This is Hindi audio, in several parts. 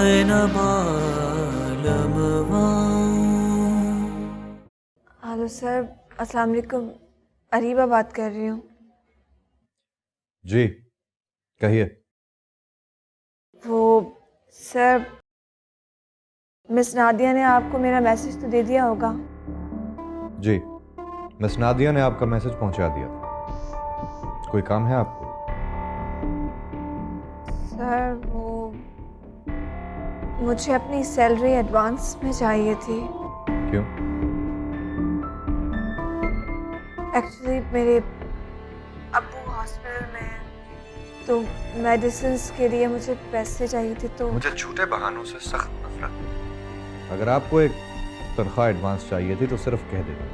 न मालूम। हेलो सर, अस्सलाम वालेकुम। अरीबा बात कर रही हूँ। जी कहिए। वो सर, मिस नादिया ने आपको मेरा मैसेज तो दे दिया होगा। जी मिस नादिया ने आपका मैसेज पहुंचा दिया था। कोई काम है आपको? सर वो मुझे अपनी सैलरी एडवांस में चाहिए थी। क्यों? एक्चुअली मेरे अब्बू हॉस्पिटल में हैं, तो मेडिसिन के लिए मुझे पैसे चाहिए थे। तो मुझे झूठे बहानों से सख्त नफरत है। अगर आपको एक तनख्वाह एडवांस चाहिए थी तो सिर्फ कह देना,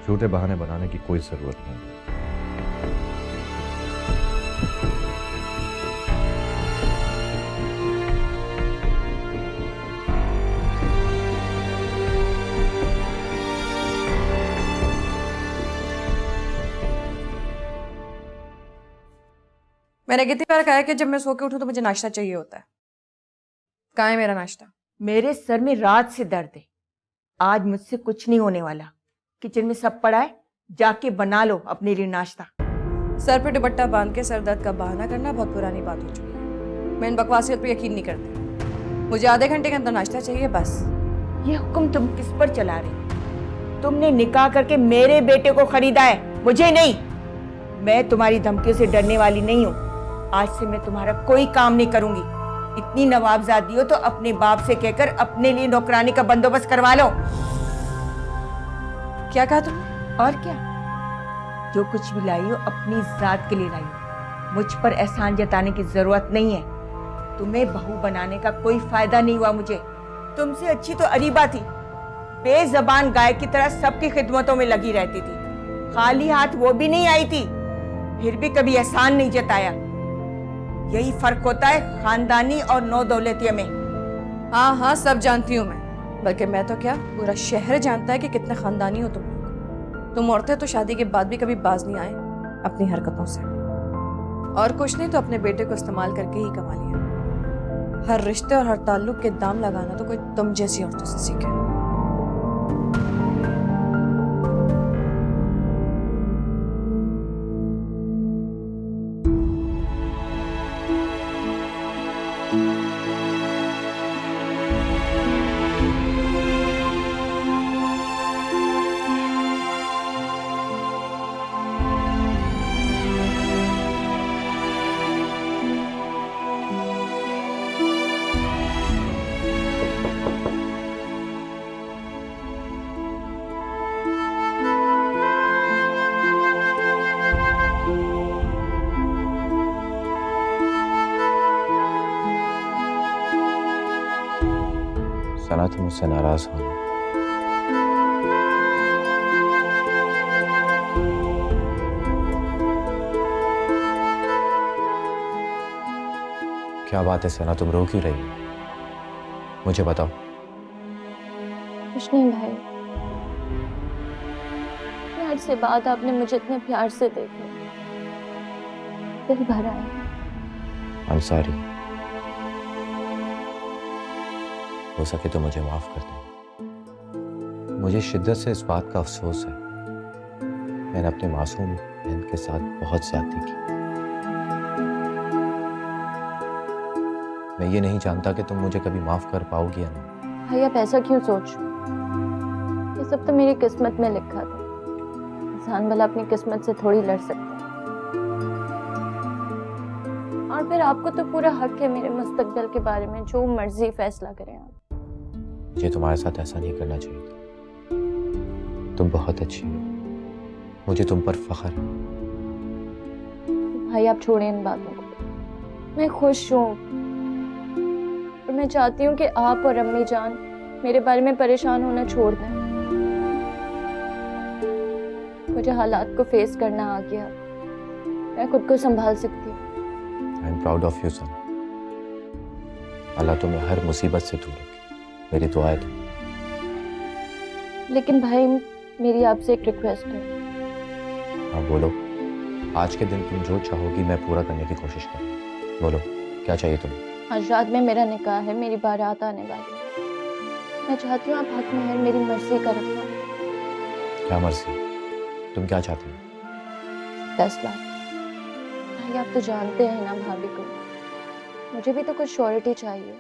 झूठे बहाने बनाने की कोई जरूरत नहीं। मैंने कितनी बार कहा है कि जब मैं सो के उठूं तो मुझे नाश्ता चाहिए होता है। कहाँ है मेरा नाश्ता? मेरे सर में रात से दर्द है। आज मुझसे कुछ नहीं होने वाला। किचन में सब पड़ा है, जाके बना लो अपने लिए नाश्ता। सर पे दुपट्टा बांध के सर दर्द का बहाना करना बहुत पुरानी बात हो चुकी है। मैं इन बकवासियत पे यकीन नहीं करती। मुझे आधे घंटे के अंदर नाश्ता चाहिए बस। ये हुक्म तुम किस पर चला रहे? तुमने निकाह करके मेरे बेटे को खरीदा है, मुझे नहीं। मैं तुम्हारी धमकियों से डरने वाली नहीं हूँ। आज से मैं तुम्हारा कोई काम नहीं करूंगी। इतनी नवाबजादी हो तो अपने बाप से कहकर अपने लिए नौकरानी का बंदोबस्त करवा लो। क्या कहा तुमने? और क्या, जो कुछ भी लाई हो अपनी जात के लिए लाई हो। मुझ पर एहसान जताने की जरूरत नहीं है। तुम्हें बहू बनाने का कोई फायदा नहीं हुआ मुझे। तुमसे अच्छी तो अरीबा थी, बेजबान गाय की तरह सबकी खिदमतों में लगी रहती थी। खाली हाथ वो भी नहीं आई थी, फिर भी कभी एहसान नहीं जताया। यही फर्क होता है खानदानी और नौ दौलतिया में। हाँ हाँ, सब जानती हूँ मैं। बल्कि मैं तो क्या, पूरा शहर जानता है कि कितने खानदानी हो तुम लोग। तुम औरतें तो शादी के बाद भी कभी बाज नहीं आए अपनी हरकतों से। और कुछ नहीं तो अपने बेटे को इस्तेमाल करके ही कमा लिया। हर रिश्ते और हर ताल्लुक के दाम लगाना तो कोई तुम जैसी औरतों से सीखे। सना तुम मुझसे नाराज हो। क्या बात है सना, तुम रो क्यों रही हो? मुझे बताओ। कुछ नहीं भाई, प्यार से बात आपने मुझे इतने प्यार से देखी, दिल भर आया। I'm sorry। हो सके तो मुझे माफ कर दो। मुझे शिद्दत से इस बात का अफसोस है, मैंने अपने मासूम बहन के साथ बहुत ज्यादती की। मैं ये नहीं जानता कि तुम मुझे कभी माफ कर पाओगी या नहीं। भाई आप ऐसा क्यों सोच रहे हो? ये सब तो मेरी किस्मत में लिखा था। इंसान भला अपनी किस्मत से थोड़ी लड़ सकता है। और फिर आपको तो पूरा हक है मेरे मुस्तकबिल के बारे में, जो मर्जी फैसला करें आप। मुझे तुम्हारे साथ ऐसा नहीं करना चाहिए था। तुम बहुत अच्छी हो, मुझे तुम पर फख्र है। भाई आप छोड़ें इन बातों को। मैं खुश हूँ और मैं चाहती हूँ कि आप और अम्मी जान मेरे बारे में परेशान होना छोड़ दें। मुझे हालात को फेस करना आ गया, मैं खुद को संभाल सकती हूँ। I am proud of you son. Allah तुम्हें हर मुसीबत से दूर रखे, मेरी दुआ है तुम। लेकिन भाई मेरी आपसे एक रिक्वेस्ट है। हाँ बोलो। आज के दिन तुम जो चाहोगी मैं पूरा करने की कोशिश करूँ। बोलो क्या चाहिए तुम्हें? आज रात में मेरा निकाह है, मेरी बारात आने वाली है। मैं चाहती हूँ आप हक महर मेरी मर्जी का रखना। क्या मर्जी? तुम क्या चाहती हो? 10 लाख। भाई आप तो जानते हैं ना भाभी को, मुझे भी तो कुछ श्योरिटी चाहिए।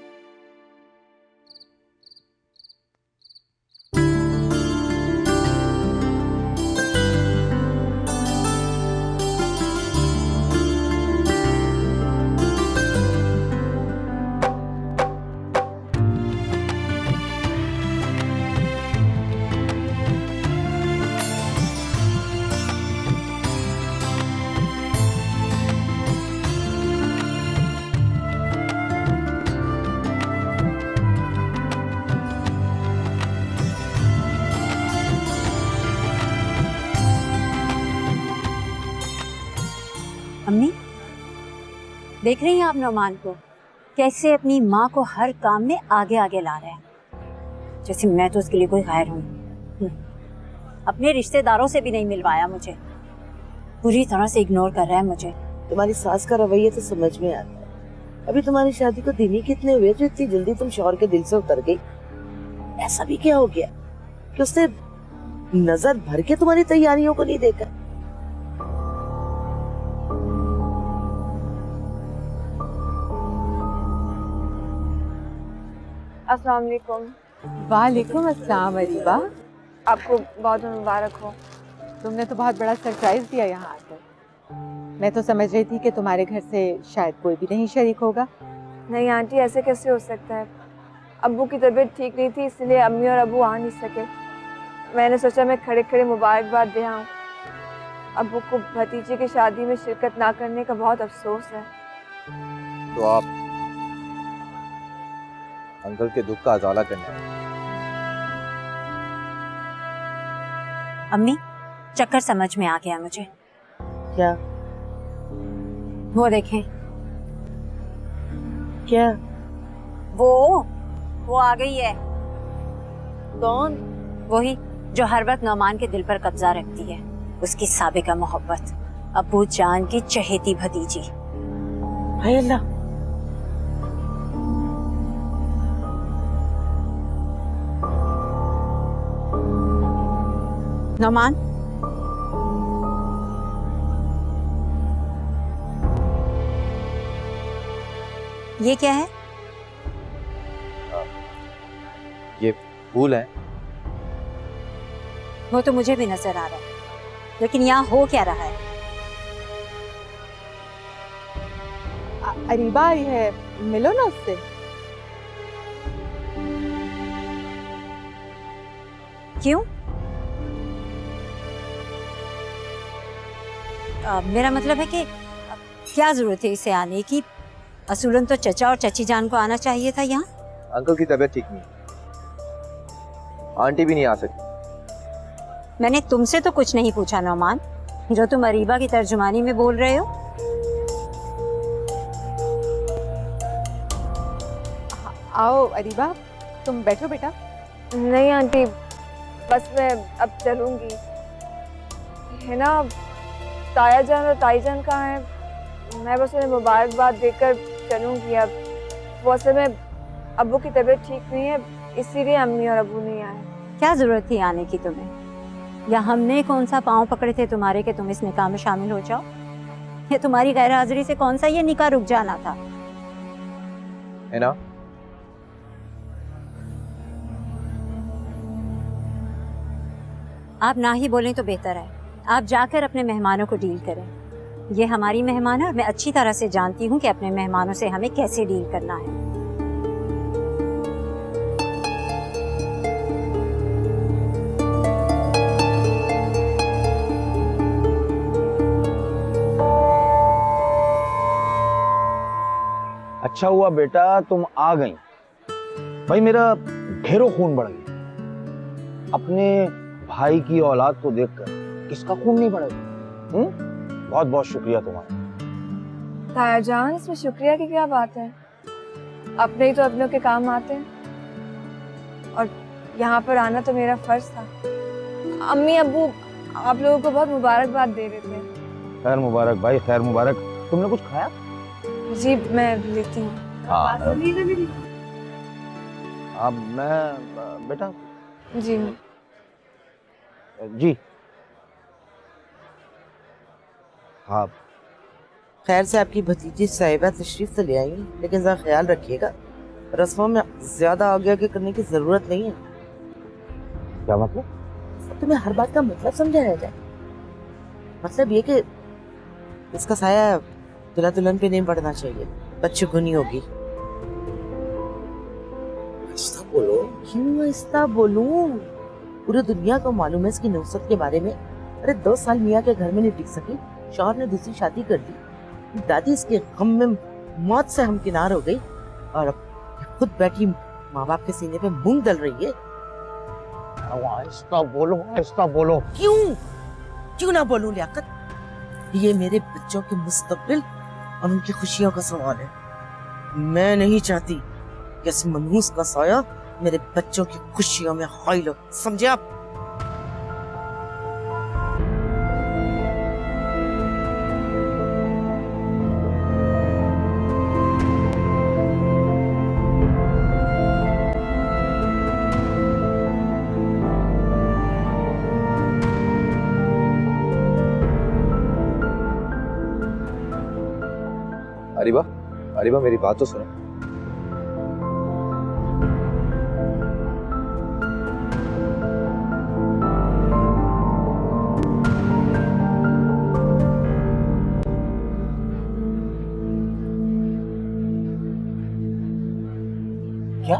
अम्मी, देख रही हैं आप नौमान को कैसे अपनी माँ को हर काम में आगे आगे ला रहे हैं, जैसे मैं तो उसके लिए कोई गैर हूँ। अपने रिश्तेदारों से भी नहीं मिलवाया मुझे, पूरी तरह से इग्नोर कर रहा है मुझे। तुम्हारी सास का रवैया तो समझ में आता है। अभी तुम्हारी शादी को दिन ही कितने हुए जो इतनी जल्दी तुम शौहर के दिल से उतर गई? ऐसा भी क्या हो गया कि उसने नजर भर के तुम्हारी तैयारियों को नहीं देखा? अस्सलाम वालेकुम। वालेकुम अस्सलाम अरीबा। आपको बहुत मुबारक हो। तुमने तो बहुत बड़ा सरप्राइज दिया यहाँ आकर। मैं तो समझ रही थी कि तुम्हारे घर से शायद कोई भी नहीं शरीक होगा। नहीं आंटी, ऐसे कैसे हो सकता है? अब्बू की तबीयत ठीक नहीं थी, इसलिए अम्मी और अब्बू आ नहीं सके। मैंने सोचा मैं खड़े खड़े मुबारकबाद दे आऊं। अब्बू को भतीजे की शादी में शिरकत ना करने का बहुत अफसोस है। तो आप अंकल के दुख का अजाला करने आए। अम्मी, चक्कर समझ में आ गया मुझे। क्या? वो देखें, क्या? वो आ गई है। कौन? वही जो हर वक्त नौमान के दिल पर कब्जा रखती है, उसकी साबिका मोहब्बत, अब्बू जान की चहेती भतीजी। हाय अल्लाह! नौमान, ये क्या है? ये फूल है। वो तो मुझे भी नजर आ रहा है, लेकिन यहाँ हो क्या रहा है? अरीबा आई है, मिलो ना उससे। क्यों? मेरा मतलब है कि क्या जरूरत है इसे आने की? असूलन तो चचा और चची जान को आना चाहिए था यहाँ। अंकल की तबीयत ठीक नहीं, आंटी भी नहीं आ सकती। मैंने तुमसे तो कुछ नहीं पूछा नौमान, जो तुम अरीबा की तर्जुमानी में बोल रहे हो। आओ अरीबा, तुम बैठो बेटा। नहीं आंटी, बस मैं अब चलूंगी। है ना, ताया जान और ताई जान कहाँ हैं? मैं बस उन्हें मुबारकबाद देकर चलूंगी अब। वो असल में अब्बू की तबीयत ठीक नहीं है, इसीलिए अम्मी और अब्बू नहीं आए। क्या जरूरत थी आने की तुम्हें? या हमने कौन सा पाँव पकड़े थे तुम्हारे कि तुम इस निकाह में शामिल हो जाओ? या तुम्हारी गैर हाजिरी से कौन सा ये निकाह रुक जाना था? है ना? आप ना ही बोलें तो बेहतर है। आप जाकर अपने मेहमानों को डील करें। ये हमारी मेहमान है और मैं अच्छी तरह से जानती हूँ कि अपने मेहमानों से हमें कैसे डील करना है। अच्छा हुआ बेटा तुम आ गई। भाई मेरा ढेरों खून बढ़ गया। अपने भाई की औलाद को देखकर किसका खून नहीं बढ़ेगा? बहुत बहुत शुक्रिया तुम्हारा। ताया जान, इसमें शुक्रिया की क्या बात है? अपने ही तो अपनों के काम आते हैं, और यहाँ पर आना तो मेरा फर्ज था। अम्मी अब्बू आप लोगों को बहुत मुबारकबाद दे रहे थे। खैर मुबारक भाई, खैर मुबारक। तुमने कुछ खाया? जी मैं लेती हूँ। हाँ अब मैं बेटा जी जी हाँ खैर से आपकी भतीजी साहिबा तशरीफ तो ले आई, लेकिन जरा ख्याल रखिएगा, रस्मों में ज्यादा आगे आगे करने की जरूरत नहीं है। क्या मतलब? तुम्हें हर बात का मतलब समझाया जाए। मतलब ये कि इसका साया दुल्हा दुल्हन पे नहीं पड़ना चाहिए, बदशगुनी होगी। आहिस्ता बोलो। क्यों आहिस्ता बोलूं? पूरी दुनिया को मालूम है इसकी नुसरत के बारे में। अरे 2 साल मियाँ के घर में नहीं टिक सकी, शौहर ने दूसरी शादी कर दी, दादी इसके गम में मौत से हमकिनार हो गई, और अब खुद बैठी माँ बाप के सीने पे मूंग दल रही है। आहिस्ता बोलो, आहिस्ता बोलो। क्यों ना बोलूं लियाकत? ये मेरे बच्चों के मुस्तकबिल और उनकी खुशियों का सवाल है। मैं नहीं चाहती कि इस मनहूस का साया मेरे बच्चों की खुशियों में हाइल हो, समझे आप? अरीबा, अरीबा मेरी बात तो सुनो। क्या?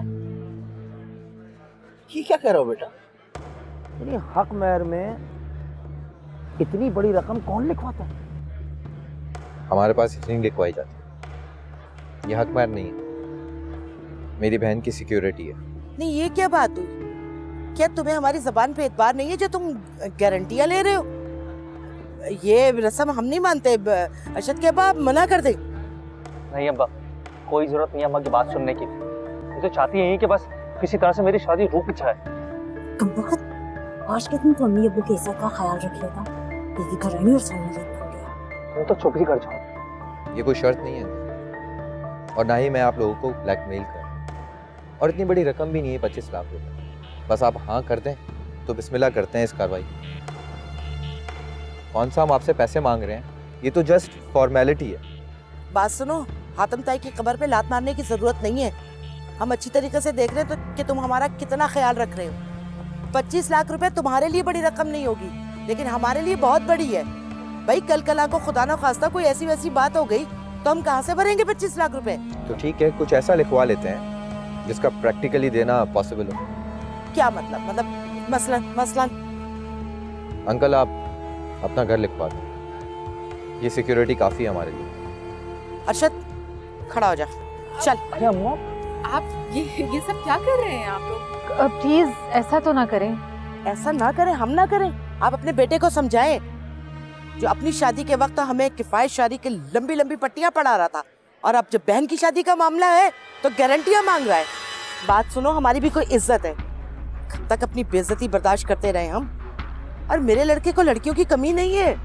ये क्या कह रहे हो बेटा? यानी हक महर में इतनी बड़ी रकम कौन लिखवाता है? हमारे पास इतनी लिखवाई जाती है। ये हक महर नहीं है, मेरी बहन की सिक्योरिटी है। नहीं, ये क्या बात हुई? क्या तुम्हें हमारी जबान पे एतबार नहीं है जो तुम गारंटियां ले रहे हो? ये रस्म हम नहीं मानते। अशद के अब्बा मना कर दे। नहीं अब्बा, कोई जरूरत नहीं अम्मा की बात सुनने की। मैं तो चाहती यही कि बस किसी तरह से मेरी शादी रुक जाए। कमबख्त, आज के दिन तो अम्मी अब्बू की इज्जत का ख्याल रखिएगा। दीदी घरानी और सामने गया। तुम तो चुप ही कर जाओ। ये कोई शर्त नहीं है और ना ही मैं आप लोगों को ब्लैकमेल कर, और इतनी बड़ी रकम भी नहीं है 25 लाख रुपए। बस आप हाँ कर दें तो बिस्मिल्लाह करते हैं इस कार्रवाई। कौन सा हम आपसे पैसे मांग रहे हैं, ये तो जस्ट फॉर्मेलिटी है। बात सुनो, हातम ताई की कब्र पे लात मारने की जरूरत नहीं है। हम अच्छी तरीके से देख रहे हैं तो कि तुम हमारा कितना ख्याल रख रहे हो। 25 लाख रुपए तुम्हारे लिए बड़ी रकम नहीं होगी, लेकिन हमारे लिए बहुत बड़ी है। भाई कल कला को खुदा ना खास्ता कोई ऐसी वैसी बात हो गई तो हम कहाँ से भरेंगे 25 लाख रुपए? तो ठीक है, कुछ ऐसा लिखवा लेते हैं जिसका प्रैक्टिकली देना पॉसिबल हो। क्या मतलब मसलन? अंकल आप अपना घर लिखवा दो, ये सिक्योरिटी काफी है हमारे लिए। अरशद खड़ा हो जा, चल। अरे अम्मा, आप ये सब क्या कर रहे हैं आप लोग? प्लीज ऐसा तो ना करें। ऐसा ना करें, हम ना करें। आप अपने बेटे को समझाएं, जो अपनी शादी के वक्त हमें किफायत शादी की लंबी लंबी पट्टियां पढ़ा रहा था, और अब जब बहन की शादी का मामला है तो गारंटियां मांग रहा है। बात सुनो, हमारी भी कोई इज्जत है। कब तक अपनी बेइज्जती बर्दाश्त करते रहे हम? और मेरे लड़के को लड़कियों की कमी नहीं है,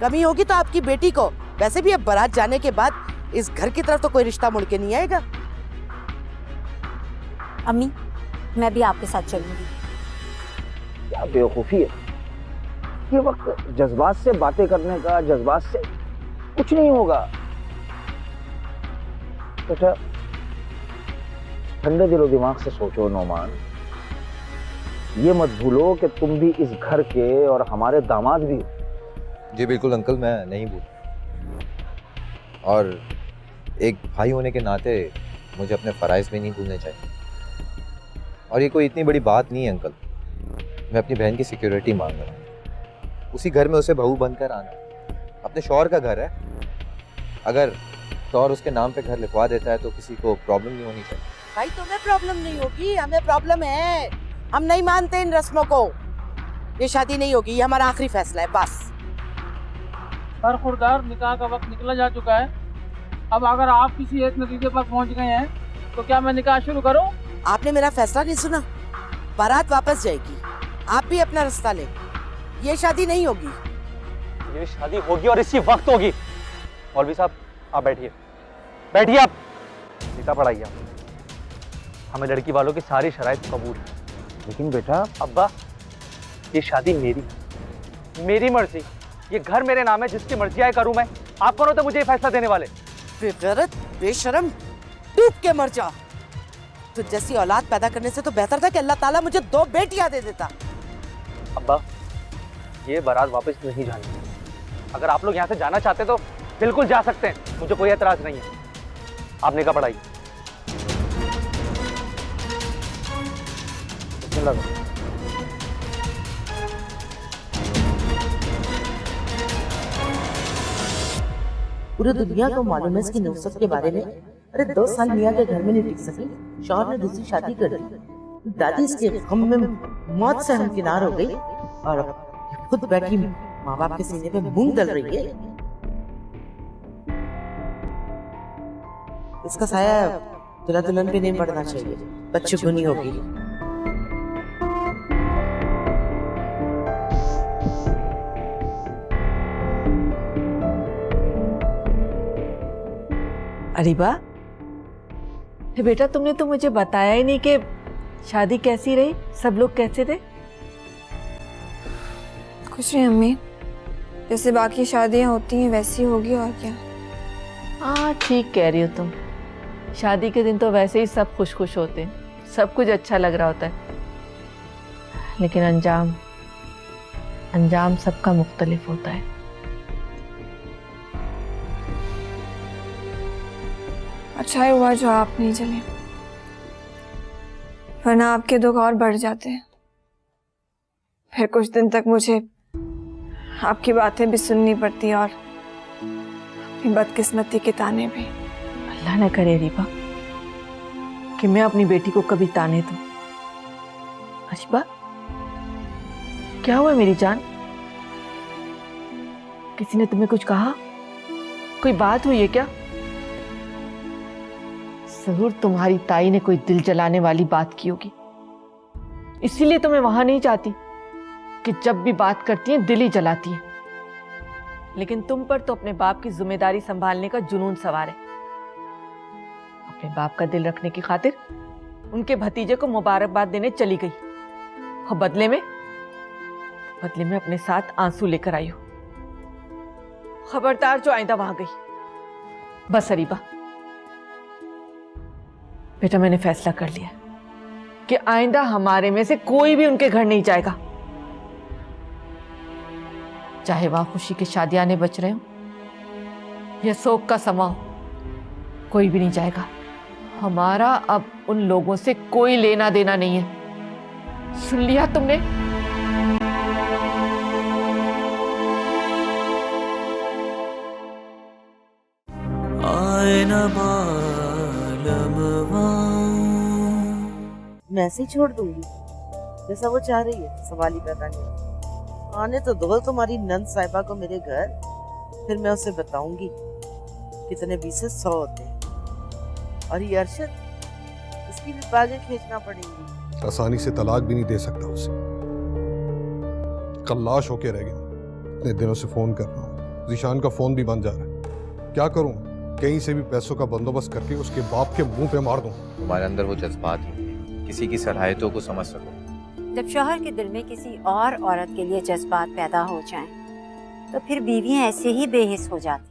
कमी होगी तो आपकी बेटी को। वैसे भी अब बारात जाने के बाद इस घर की तरफ तो कोई रिश्ता मुड़ के नहीं आएगा। अम्मी, मैं भी आपके साथ चलूंगी। क्या बेवकूफी है ये वक्त जज्बात से बातें करने का। जज्बात से कुछ नहीं होगा बेटा। ठंडे दिलो दिमाग से सोचो नौमान। ये मत भूलो कि तुम भी इस घर के और हमारे दामाद भी हो। जी बिल्कुल अंकल, मैं नहीं भूल, और एक भाई होने के नाते मुझे अपने फ़राइज़ भी नहीं भूलने चाहिए। और ये कोई इतनी बड़ी बात नहीं है अंकल, मैं अपनी बहन की सिक्योरिटी मांग रहा हूँ। उसी घर में उसे बहू बनकर आना, अपने शौहर का घर है। अगर शौहर उसके नाम पे घर लिखवा देता है तो किसी को प्रॉब्लम नहीं होनी चाहिए। भाई तुम्हें प्रॉब्लम नहीं होगी, हमें प्रॉब्लम है। हम नहीं मानते इन रस्मों को। ये शादी नहीं होगी, ये हमारा आखिरी फैसला है, बस। सर खुरदार, निकाह का वक्त निकला जा चुका है। अब अगर आप किसी एक नतीजे पर पहुंच गए हैं तो क्या मैं निकाह शुरू करूं? आपने मेरा फैसला नहीं सुना। बारात वापस जाएगी, आप भी अपना रास्ता ले। ये शादी नहीं होगी। ये शादी होगी और इसी वक्त होगी। मौलवी साहब आप बैठिए, बैठिए आप। निकाह पढ़ाइए आप। हमें लड़की वालों की सारी शराइत कबूल है। लेकिन बेटा अब्बा, ये शादी मेरी मर्जी, ये घर मेरे नाम है, जिसकी मर्जी आए करूं मैं। आप कौन होते मुझे ये फैसला देने वाले? बेगैरत, बेशरम, डूब के मर जा। तो जैसी औलाद पैदा करने से तो बेहतर था कि अल्लाह ताला मुझे 2 बेटियां दे देता। अब्बा, ये बारात वापस नहीं जानी। अगर आप लोग यहाँ से जाना चाहते तो बिल्कुल जा सकते हैं, मुझे कोई एतराज नहीं है। आप निकाह पढ़ाइए। पूरी दुनिया को मालूम है इसकी नुसरत के बारे में। अरे 2 साल मियाँ के घर में नहीं टिक सकी, शौहर ने दूसरी शादी कर दी। दादी इसके गम में मौत से हमकिनार हो गई और अब खुद बैठी माँ बाप के सीने पे मूंग दल रही है। इसका साया दुल्हा दुल्हन पे नहीं पड़ना चाहिए, बच्चे गुनी होगी। अरीबा, बेटा तुमने तो मुझे बताया ही नहीं कि शादी कैसी रही, सब लोग कैसे थे? कुछ नहीं अम्मी, जैसे बाकी शादियां होती हैं वैसी होगी और क्या। हाँ ठीक कह रही हो तुम। शादी के दिन तो वैसे ही सब खुश खुश होते हैं, सब कुछ अच्छा लग रहा होता है, लेकिन अंजाम सबका मुख्तलिफ होता है। अच्छा ही हुआ जो आप नहीं चले, वरना आपके दुख और बढ़ जाते हैं। फिर कुछ दिन तक मुझे आपकी बातें भी सुननी पड़ती और अपनी बदकिस्मती के ताने भी। अल्लाह न करे रीबा कि मैं अपनी बेटी को कभी ताने दूं। अरीबा, क्या हुआ मेरी जान? किसी ने तुम्हें कुछ कहा? कोई बात हुई है क्या? जरूर तुम्हारी ताई ने कोई दिल जलाने वाली बात की होगी, इसीलिए तो मैं वहां नहीं चाहती कि जब भी बात करती हैं दिल ही जलाती है। लेकिन तुम पर तो अपने बाप की जिम्मेदारी संभालने का जुनून सवार है। अपने बाप का दिल रखने की खातिर उनके भतीजे को मुबारकबाद देने चली गई और बदले में अपने साथ आंसू लेकर आई हो। खबरदार जो आइंदा वहां गई। बस अरीबा, बेटा मैंने फैसला कर लिया कि आइंदा हमारे में से कोई भी उनके घर नहीं जाएगा, चाहे वहां खुशी के शादियाने बच रहे हो या शोक का समा हो, कोई भी नहीं जाएगा। हमारा अब उन लोगों से कोई लेना देना नहीं है, सुन लिया तुमने? मैं ऐसे ही छोड़ दूंगी, जैसा वो चाह रही है। सवाल ही पैदा नहीं। आने तो दो तुम्हारी नंद साहिबा को मेरे घर, फिर मैं उसे बताऊंगी कितने 20 से 100 होते हैं। और ये अरशद, इसकी भी बागें खींचना पड़ेंगी। आसानी से तलाक भी नहीं दे सकता उसे, कल्लाश होके रह गया। इतने दिनों से फोन कर रहा हूँ, जीशान का फोन भी बंद जा रहा है। क्या करूँ? कहीं से भी पैसों का बंदोबस्त करके उसके बाप के मुंह पे मार दूं। तुम्हारे अंदर वो जज्बात ही किसी की सलाहियतों को समझ सको। जब शौहर के दिल में किसी और औरत के लिए जज्बात पैदा हो जाएं, तो फिर बीवियां ऐसे ही बेहिस हो जाती।